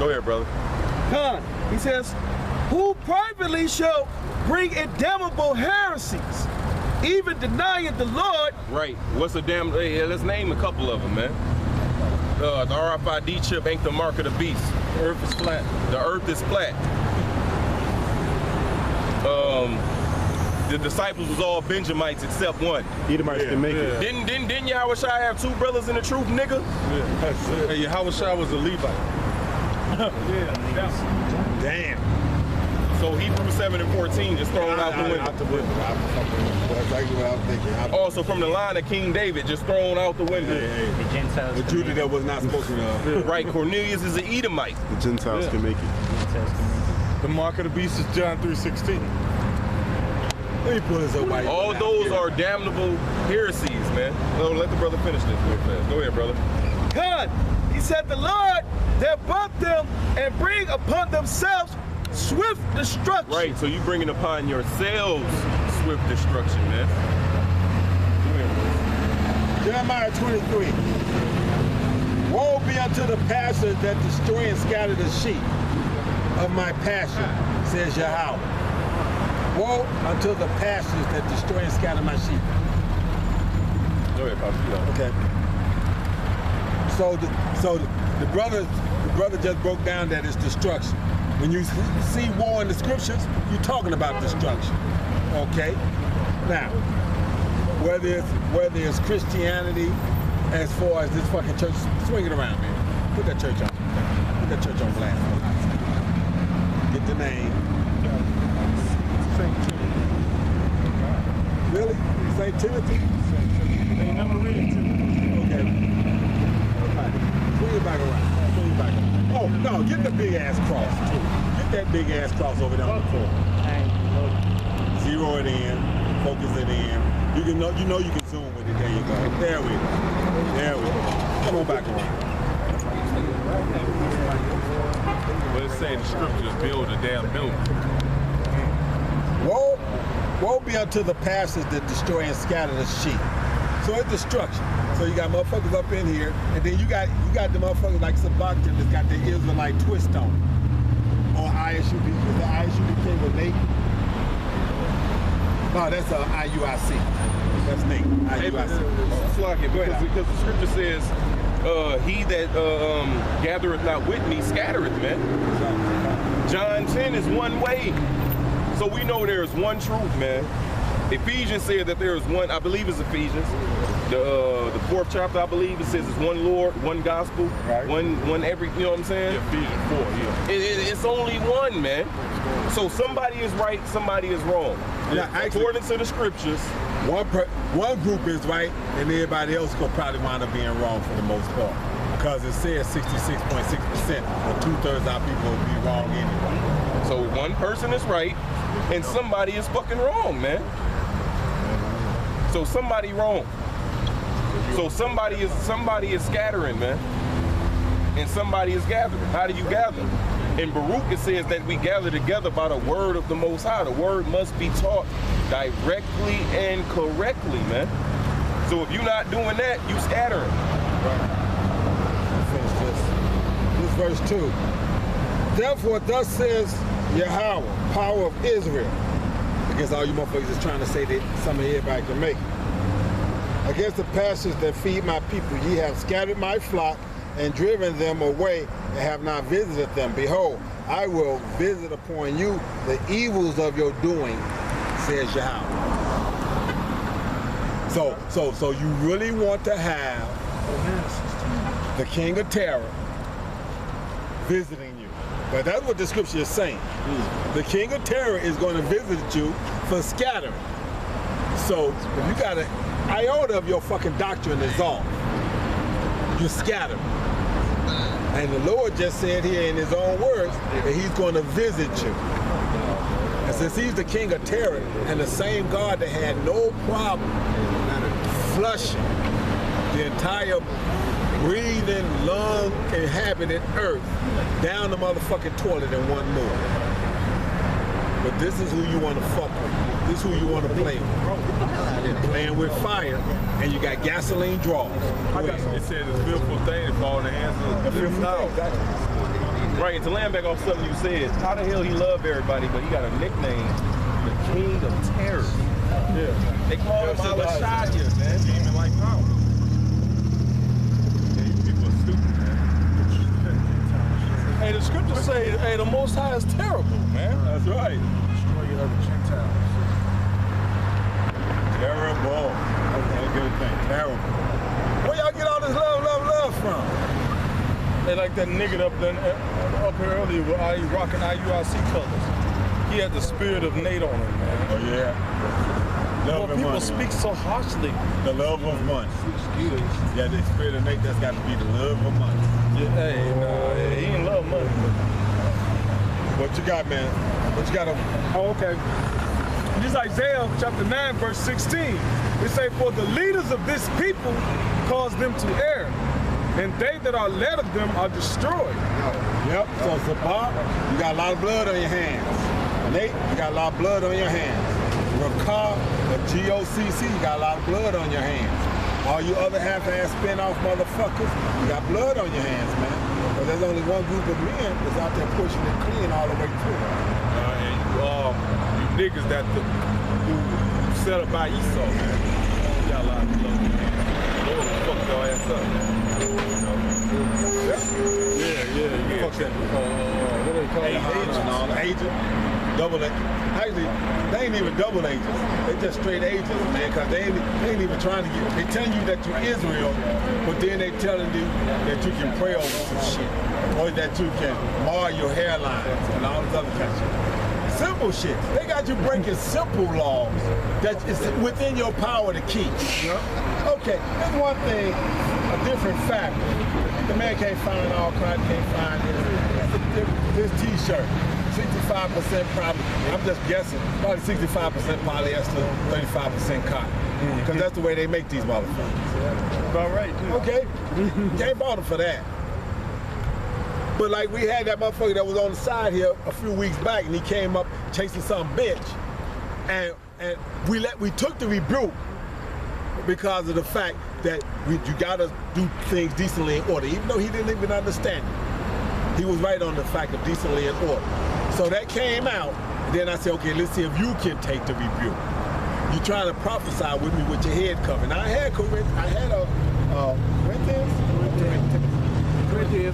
Go ahead, brother. Con, he says, who privately shall bring in damnable heresies, even denying the Lord. Right. What's a damn? Hey, let's name a couple of them, man. The RFID chip ain't the mark of the beast. The earth is flat. The earth is flat. The disciples was all Benjamites except one. Edomites can make it. Didn't Yahushua have two brothers in the truth, nigga? Yeah. Hey, Yahushua was a Levite. Damn. So Hebrews 7 and 14 just thrown out the window. That's exactly what I was thinking. Also from the line of King David, just thrown out the window. The Gentiles. The Judah that was not spoken of. Right, Cornelius is an Edomite. The Gentiles can make it. The mark of the beast is John 3:16. Let me pull this up. All those are damnable heresies, man. No, let the brother finish this real fast. Go ahead, brother. God, he said, the Lord that brought them and bring upon themselves swift destruction. Right, so you bringing upon yourselves swift destruction, man. Jeremiah 23. Woe be unto the pastors that destroy and scatter the sheep of my pasture, says Yahweh. Woe unto the pastors that destroy and scatter my sheep. Go ahead, Pastor. Okay. So the brother just broke down that it's destruction. When you see war in the scriptures, you're talking about destruction. Okay? Now, whether it's Christianity, as far as this fucking church, swing it around, man. Put that church on. Put that church on blast. Get the name. Really? St. Timothy? They never read it to me. Okay. Swing it back around. Swing it back around. Oh, no, get the big ass cross, too. Get that big ass cross over there on the floor. Zero it in, focus it in. You know you can zoom with it. There you go. There we go. There we go. Come on back around. But it's saying the scriptures build a damn building. Woe be unto the pastors that destroy and scatter the sheep. So it's destruction. So you got motherfuckers up in here, and then you got the motherfuckers like Sabaktan that's got the Israelite twist on it. Or ISUB, is the ISUBK with Nate? No, that's IUIC. That's Nate. IUIC. Because the scripture says, he that gathereth not with me scattereth, man. John 10 is one way. So we know there is one truth, man. Ephesians said that there is one, I believe it's Ephesians. The 4th chapter, I believe, it says it's one Lord, one gospel, right. one every, you know what I'm saying? Yeah, Ephesians 4, yeah. It's only one, man. So somebody is right, somebody is wrong. Yeah, according to the scriptures. One group is right, and everybody else will probably wind up being wrong for the most part. Because it says 66.6%, or 2/3 of our people will be wrong anyway. So one person is right, and somebody is fucking wrong, man. So somebody wrong. So somebody is scattering, man. And somebody is gathering. How do you gather? In Baruch it says that we gather together by the word of the Most High. The word must be taught directly and correctly, man. So if you're not doing that, you scattering. Finish this verse 2. Therefore thus says Yahweh, power of Israel. I guess all you motherfuckers is trying to say that some of everybody can make it. Against the pastures that feed my people, ye have scattered my flock and driven them away and have not visited them. Behold, I will visit upon you the evils of your doing, says Yahweh. So you really want to have the king of terror visiting you. But that's what the scripture is saying. The king of terror is going to visit you for scattering. So if you got an iota of your fucking doctrine is off, you scatter. And the Lord just said here in his own words that he's going to visit you. And since he's the king of terror and the same God that had no problem flushing the entire breathing, lung inhabited earth down the motherfucking toilet in one move. But this is who you want to fuck with. This is who you want to play with. You're playing with fire, and you got gasoline draws. It says it's a beautiful thing to fall in the hands of the power. Right, and to land back off something you said, how the hell he loved everybody, but he got a nickname, the King of Terror. Yeah. They call him Al-Shaya, man. Demon like power. Yeah, these people are stupid, man. Hey, the scriptures say, hey, the Most High is terrible, man. That's right. Destroy your other Gentiles. Terrible. That's a good thing. Terrible. Where y'all get all this love from? They like that nigga up here earlier with rocking IUIC colors. He had the spirit of Nate on him, man. Oh, yeah. Well, Love and people money, speak man. so harshly. The love of money. Yeah, the spirit of Nate, that's got to be the love of money. Yeah, hey, nah, he ain't love money. What you got, man? What you got over? Oh, okay. This is Isaiah chapter 9, verse 16. It say, for the leaders of this people cause them to err, and they that are led of them are destroyed. Yep, so Sabah, you got a lot of blood on your hands. Nate, you got a lot of blood on your hands. Rakar, the GOCC, you got a lot of blood on your hands. All you other half-ass spin-off motherfuckers, you got blood on your hands, man. But there's only one group of men that's out there pushing it clean all the way through. And you niggas that who set up by Esau, man. You got a lot of love. Lord will fuck your ass up, man. Yeah. Fuck that. What do they call it? Agent. Double agent. Actually, they ain't even double agents. They just straight agents, man, because they ain't even trying to get, they telling you that you're Israel, but then they telling you that you can pray over some shit, or that you can mar your hairlines and all this other kind of shit. Simple shit. They got you breaking simple laws that is within your power to keep. You know? Okay, there's one thing, a different fact. The man can't find all kinds, can't find his t-shirt. 65% probably, I'm just guessing, probably 65% polyester, 35% cotton. Because that's the way they make these motherfuckers. About right, too. Okay, can't bother for that. But like we had that motherfucker that was on the side here a few weeks back, and he came up chasing some bitch, and we took the rebuke because of the fact that you gotta do things decently in order, even though he didn't even understand it. He was right on the fact of decently in order. So that came out, and then I said, okay, let's see if you can take the rebuke. You trying to prophesy with me with your head covered. Now I had Corinthians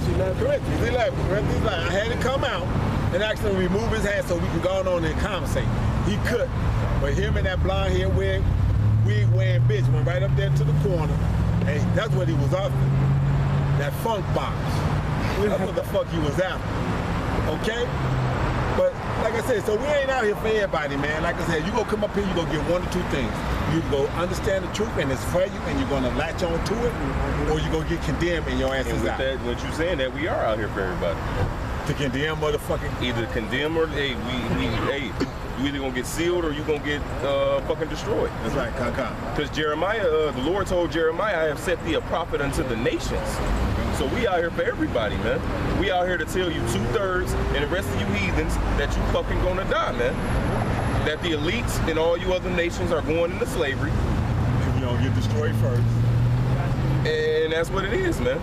11. I had it come out and actually remove his hat so we can go on and conversate. He couldn't, but him and that blonde hair wig wearing bitch went right up there to the corner, and that's what he was after. That funk box. That's what the fuck he was after. Okay? But like I said, so we ain't out here for everybody, man. Like I said, you gonna come up here, you gonna get one or two things. You go understand the truth and it's for you and you're gonna latch on to it, or you gonna get condemned and your ass is out. That, what you saying that we are out here for everybody. To condemn motherfucking. Either condemn or hey, you either gonna get sealed or you gonna get fucking destroyed. That's right, Kaka. Because Jeremiah, the Lord told Jeremiah, I have set thee a prophet unto the nations. So we out here for everybody, man. We out here to tell you 2/3 and the rest of you heathens that you fucking gonna die, man. That the elites and all you other nations are going into slavery. You gonna get destroyed first. And that's what it is, man.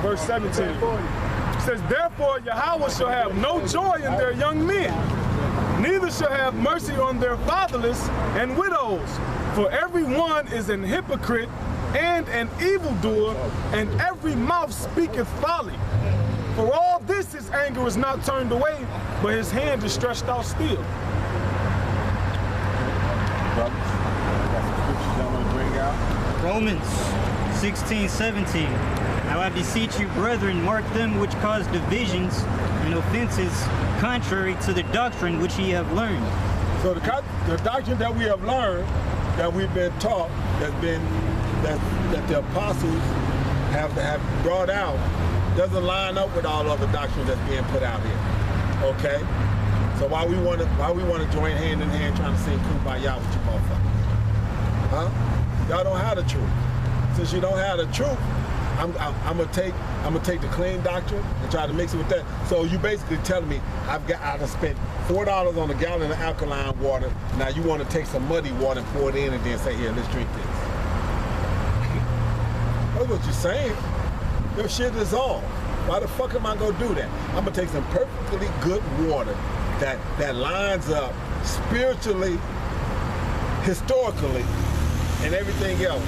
Verse 17. It says, therefore Yahweh shall have no joy in their young men, neither shall have mercy on their fatherless and widows. For every one is an hypocrite and an evildoer, and every mouth speaketh folly. For all this his anger is not turned away, but his hand is stretched out still. Brothers, got some scriptures y'all want to bring out? Romans 16:17. Now I beseech you, brethren, mark them which cause divisions and offenses contrary to the doctrine which ye have learned. So the doctrine that we have learned, that we've been taught, that the apostles have brought out, doesn't line up with all other doctrines that's being put out here. Okay? So why we want to join hand in hand trying to sing Kumbaya with you motherfuckers? Huh? Y'all don't have the truth. Since you don't have the truth, I'm gonna take the clean doctrine and try to mix it with that. So you basically telling me I spent $4 on a gallon of alkaline water. Now you want to take some muddy water and pour it in and then say, here, let's drink this. That's what you're saying. Your shit is off. Why the fuck am I gonna do that? I'm gonna take some perfectly good water that lines up spiritually, historically, and everything else,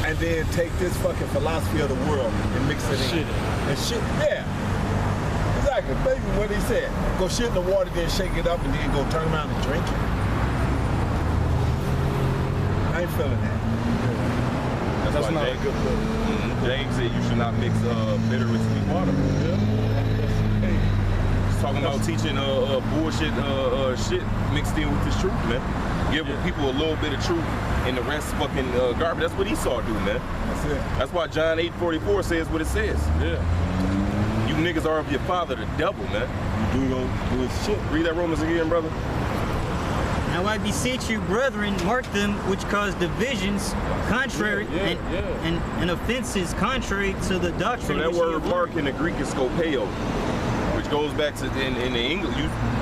and then take this fucking philosophy of the world and mix it in. And shit, yeah. Exactly, baby, what he said. Go shit in the water, then shake it up, and then go turn around and drink it. I ain't feeling that. That's not a good book. James said you should not mix bitter with sweet water. He's talking about teaching bullshit shit mixed in with this truth, man. Give people a little bit of truth and the rest fucking garbage. That's what Esau do, man. That's it. That's why John 8:44 says what it says. Yeah. You niggas are of your father, the devil, man. You do his shit. Read that Romans again, brother. Now I beseech you, brethren, mark them which cause divisions contrary and offenses contrary to the doctrine. So that which word mark in the Greek is scopeo, which goes back to in the English.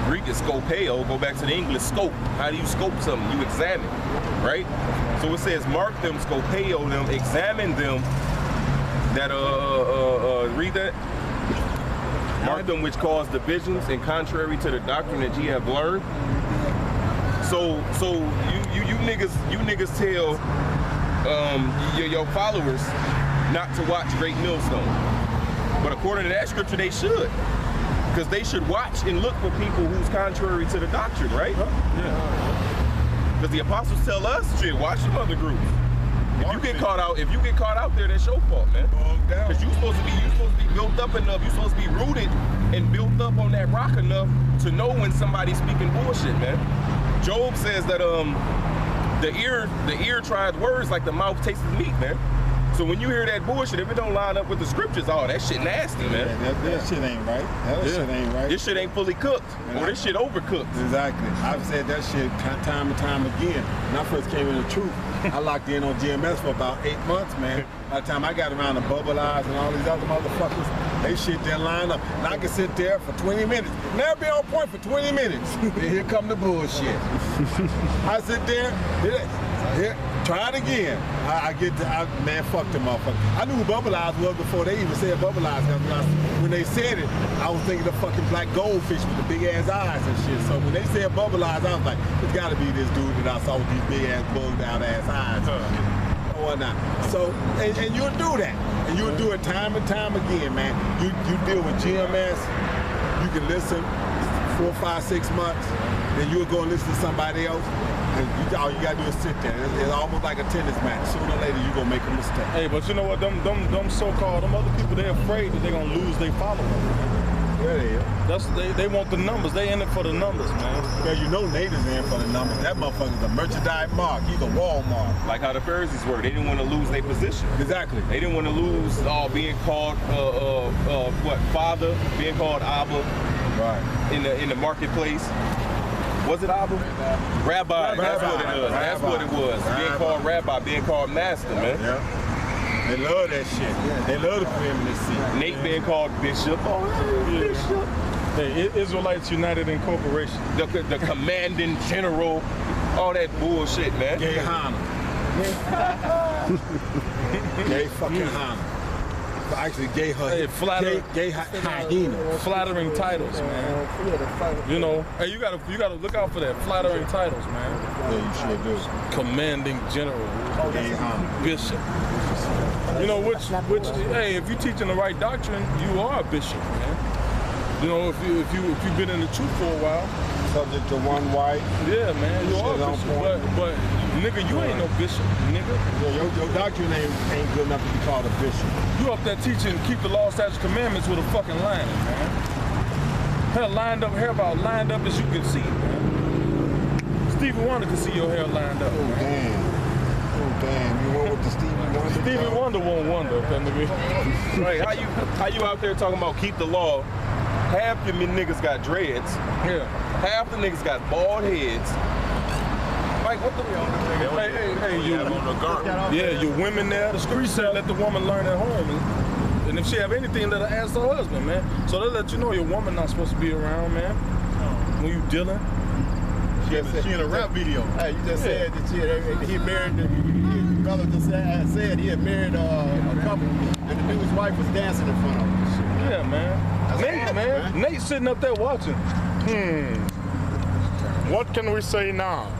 Greek is scopeo. Go back to the English scope. How do you scope something? You examine, right? So it says mark them, scopeo them, examine them. That read that. Mark them which cause divisions and contrary to the doctrine that ye have learned. So you niggas tell your followers not to watch Great Millstone, but according to that scripture they should, because they should watch and look for people who's contrary to the doctrine, right? Yeah. Because the apostles tell us, shit, watch some other groups. If you get caught out there, that's your fault, man. Because you're supposed to be built up enough. You're supposed to be rooted and built up on that rock enough to know when somebody's speaking bullshit, man. Job says that the ear tries words like the mouth tastes meat, man. So when you hear that bullshit, if it don't line up with the scriptures, oh, that shit nasty, man. That shit ain't right. That shit ain't right. This shit ain't fully cooked, or this shit overcooked. Exactly. I've said that shit time and time again. When I first came into truth, I locked in on GMS for about 8 months, man. By the time I got around the Bubble Eyes and all these other motherfuckers, they shit didn't line up. And I could sit there for 20 minutes, never be on point for 20 minutes. Then here come the bullshit. I sit there, here, try it again. Man, fuck them motherfuckers. I knew who Bubble Eyes was before they even said Bubble Eyes. When they said it, I was thinking of fucking black goldfish with the big ass eyes and shit. So when they said Bubble Eyes, I was like, it's gotta be this dude that I saw with these big ass bugged out ass eyes. Or not. So, and you'll do that. And you'll do it time and time again, man. You deal with GMS, you can listen 4, 5, 6 months, then you'll go and listen to somebody else. And all you gotta do is sit there. It's almost like a tennis match. Sooner or later, you're gonna make a mistake. Hey, but you know what? Them so-called, them other people, they're afraid that they're gonna lose their followers. Yeah, they is. They want the numbers. They in it for the numbers, man. Yeah, you know Nathan's in for the numbers. That motherfucker's a merchandise mark. He's a Walmart. Like how the Pharisees were. They didn't want to lose their position. Exactly. They didn't want to lose being called father, being called Abba. Right. In the marketplace. Was it Abba? Rabbi. That's what it was. That's what it was. Being called rabbi, being called master, man. Yeah. They love that shit. They love to put him in this seat. Nate being called bishop. Oh, bishop. Hey, Israelites United Incorporation. The commanding general. All that bullshit, man. Gay Hana. Gay fucking Hana. Actually, gay hyena. Flattering titles, man. You know, hey, you gotta look out for that. Flattering titles, man. Yeah, you sure do. Commanding general. Gay Hana. Bishop. You know, which, hey, if you're teaching the right doctrine, you are a bishop, man. You know, if you've been in the truth for a while. Subject to one wife. Yeah, man, you are a bishop. But nigga, you ain't no bishop, nigga. Yeah, your doctrine ain't good enough to be called a bishop. You up there teaching keep the law, statutes, commandments with a fucking lining, man. Hair about lined up as you can see, man. Stevie Wonder can see your hair lined up. Oh, man. Damn, you went with the Stevie Wonder. Stevie Wonder won't wonder, nigga. Right, how you out there talking about keep the law? Half the niggas got dreads. Yeah. Half the niggas got bald heads. Like what the Hey, your women there, the scripture said let the woman learn at home. And if she have anything, let her ask her husband, man. So they let you know your woman not supposed to be around, man. When you dealing. She in a rap video. Hey, you just said that he married his brother just said he had married a couple and the dude's wife was dancing in front of him. Yeah, man. Nate, man. Nate sitting up there watching. What can we say now?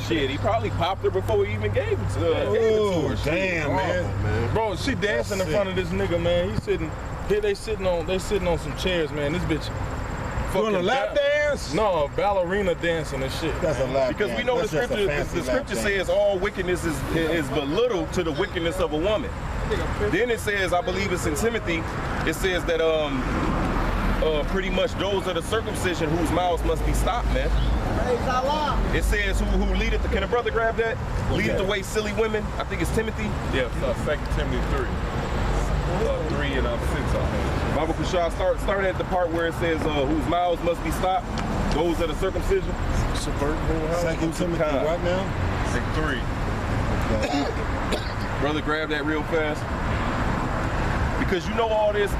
Shit, he probably popped her before he even gave it to her. Oh, damn, man. Bro, she dancing in front of this nigga, man. He's sitting. They sitting on some chairs, man. This bitch. Doing a lap dance? No, ballerina dancing and shit. That's a lap Because dance. we know That's the just a scripture. fancy The lap scripture dance. says all wickedness is belittled to the wickedness of a woman. Then it says, I believe it's in Timothy. It says that pretty much those are the circumcision whose mouths must be stopped, man. It says who leadeth. Can a brother grab that? Leadeth away silly women. I think it's Timothy. Yeah, 2 Timothy 3. 3 and 6 on. Bible Kushah, start at the part where it says whose mouths must be stopped. Those are the circumcision. Subvert whole house. 2 Timothy what now? 3. Brother, grab that real fast. Because you know all this,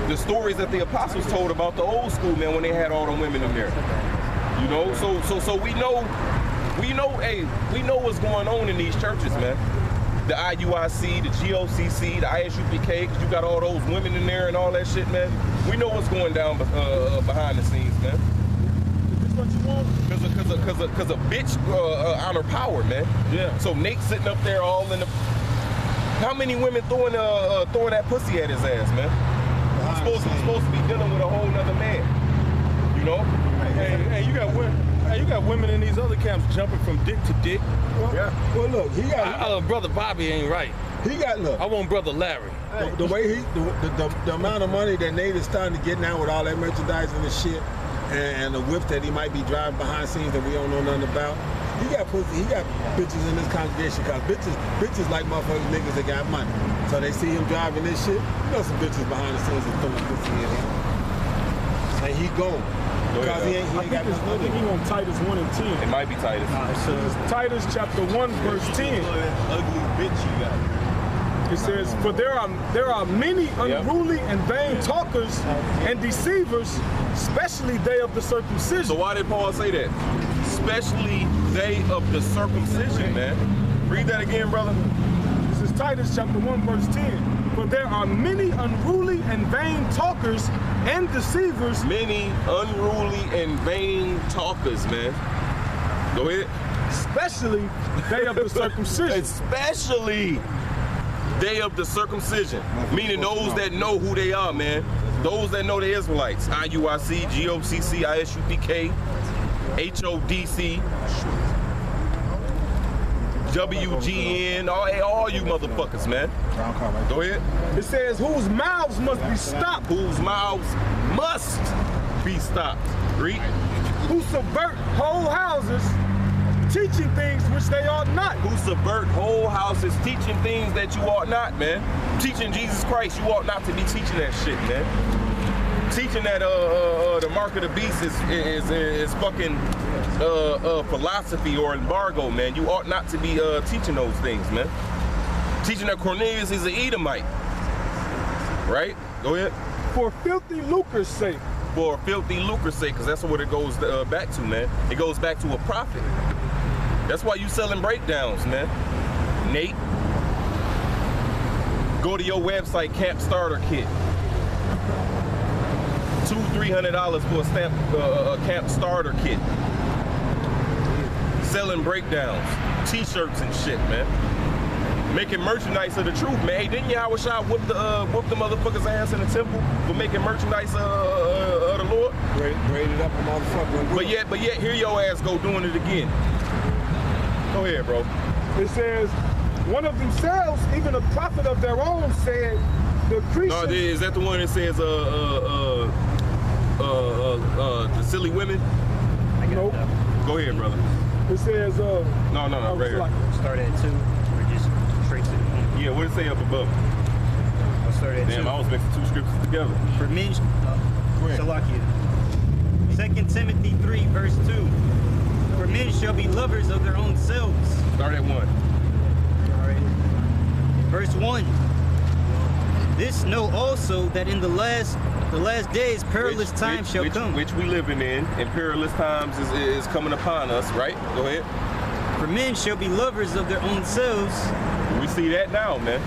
the stories that the apostles told about the old school, man, when they had all the women in there. You know, so we know what's going on in these churches, man. The IUIC, the GOCC, the ISUPK, because you got all those women in there and all that shit, man. We know what's going down behind the scenes, man. Is this what you want? Because a bitch honor power, man. Yeah. So Nate sitting up there all in the... How many women throwing that pussy at his ass, man? He's supposed to be dealing with a whole nother man. You know? Hey, you got women in these other camps jumping from dick to dick. Well, look, he got... Brother Bobby ain't right. He got, look. I want Brother Larry. The way the amount of money that Nate is starting to get now with all that merchandise and the shit, and the whip that he might be driving behind scenes that we don't know nothing about. He got bitches in this congregation because bitches like motherfuckers niggas that got money. So they see him driving this shit. You know some bitches behind the scenes that throwing pussy in him. And he gone. Because he ain't got nothing. I think he on Titus 1 and 10. It might be Titus. It's Titus chapter 1 verse 10. Ugly bitch you got. It says, for there are many unruly and vain talkers and deceivers, especially they of the circumcision. So why did Paul say that? Especially they of the circumcision, man. Read that again, brother. This is Titus chapter 1 verse 10. For there are many unruly and vain talkers and deceivers. Many unruly and vain talkers, man. Go ahead. Especially they of the circumcision. Especially they of the circumcision. Meaning those that know who they are, man. Those that know the Israelites. IUIC, GOCC, ISUPK, HODC, WGN, all you motherfuckers, man. Go ahead. It says whose mouths must be stopped. Whose mouths must be stopped. Read. Who subvert whole houses, teaching things which they ought not. Who subvert whole houses, teaching things that you ought not, man. Teaching Jesus Christ, you ought not to be teaching that shit, man. Teaching that the mark of the beast is fucking philosophy or embargo, man. You ought not to be teaching those things, man. Teaching that Cornelius is an Edomite, right? Go ahead. For filthy lucre's sake. For filthy lucre's sake, because that's what it goes back to, man. It goes back to a profit. That's why you selling breakdowns, man. Nate, go to your website, Camp Starter Kit. $200-300 for a Camp Starter Kit. Selling breakdowns, t-shirts and shit, man. Making merchandise of the truth, man. Hey, didn't Yahushua whoop the motherfucker's ass in the temple for making merchandise of the Lord? Braided up a motherfucker. But yet here your ass go doing it again. Go ahead, bro. It says, one of themselves, even a prophet of their own, said, the Christians... No, is that the one that says the silly women? Nope. Go ahead, brother. It says, No, right here. Start at 2 or just straight to the end? Yeah, what did it say up above? I'll start at 2. Damn, I was mixing two scriptures together. For men, Salakia. 2 Timothy 3, verse 2. For men shall be lovers of their own selves. Start at 1. All right. Verse 1. This know also that in the last days perilous times shall come. Which we living in, and perilous times is coming upon us, right? Go ahead. For men shall be lovers of their own selves. We see that now, man.